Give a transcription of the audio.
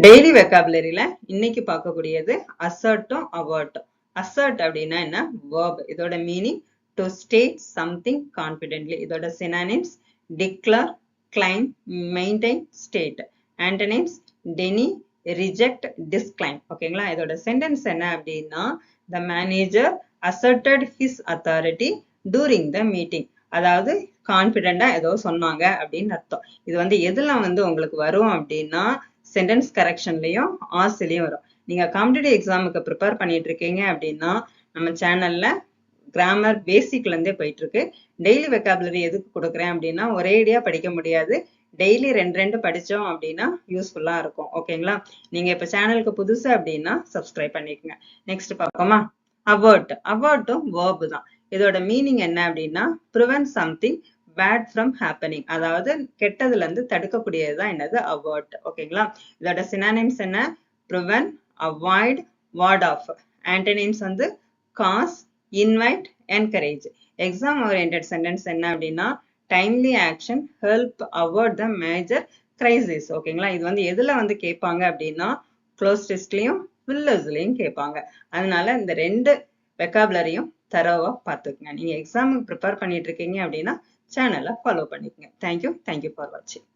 Daily வெக்காபுலரியில இன்னைக்கு பார்க்கக்கூடியது அசர்ட்டும் அவார்ட்டும். Assert அப்படின்னா என்ன? verb. இதோட meaning to state something confidently. இதோட synonyms declare, claim, maintain, state. Antonyms deny, reject, disclaim. ஓகேங்களா? இதோட சென்டென்ஸ் என்ன அப்படின்னா the manager asserted his authority during the meeting. அதாவது கான்பிடென்டா ஏதோ சொன்னாங்க அப்படின்னு அர்த்தம். இது எதுல உங்களுக்கு வரும் அப்படின்னா சென்டென்ஸ் கரெக்ஷன்லயும் ஆர்சிலையும் வரும். நீங்க காம்படிட்டிவ் எக்ஸாமுக்கு ப்ரிப்பேர் பண்ணிட்டு இருக்கீங்க அப்படின்னா நம்ம சேனல்ல கிராமர் பேசிக்ல இருந்தே போயிட்டு இருக்கு. டெய்லி வெக்காபுலரி எதுக்கு கொடுக்குறேன் அப்படின்னா ஒரேடியா படிக்க முடியாது. டெய்லி ரெண்டு படிச்சோம் அப்படின்னா யூஸ்ஃபுல்லா இருக்கும். ஓகேங்களா? நீங்க இப்ப சேனலுக்கு புதுசு அப்படின்னா சப்ஸ்கிரைப் பண்ணிக்கோங்க. நெக்ஸ்ட் பார்ப்போமா? அவார்ட். அவார்ட்டும் வேர்ப் தான். இதோட மீனிங் என்ன அப்படின்னா prevent something bad from happening. அதாவது கெட்டதுல இருந்து தடுக்கக்கூடியதுதான் என்னது? அவார்ட். ஓகேங்களா? இதோட சினானிம்ஸ் என்ன? prevent, avoid, ward off. Antonyms cause, invite, encourage. Exam oriented sentence என்ன அப்படின்னா timely action help avoid the major crisis. ஓகேங்களா? இது எதுல கேட்பாங்க அப்படின்னா க்ளோஸ் டெஸ்ட்லயும் ஃபில்லர்ஸ்லயும் கேட்பாங்க. அதனால இந்த ரெண்டு வெக்காபுலரியும் தரவா பார்த்துக்குங்க. நீங்க எக்ஸாமுக்கு ப்ரிப்பேர் பண்ணிட்டு இருக்கீங்க அப்படின்னா சேனலை ஃபாலோ பண்ணிக்கங்க. தேங்க்யூ ஃபார் வாட்சிங்.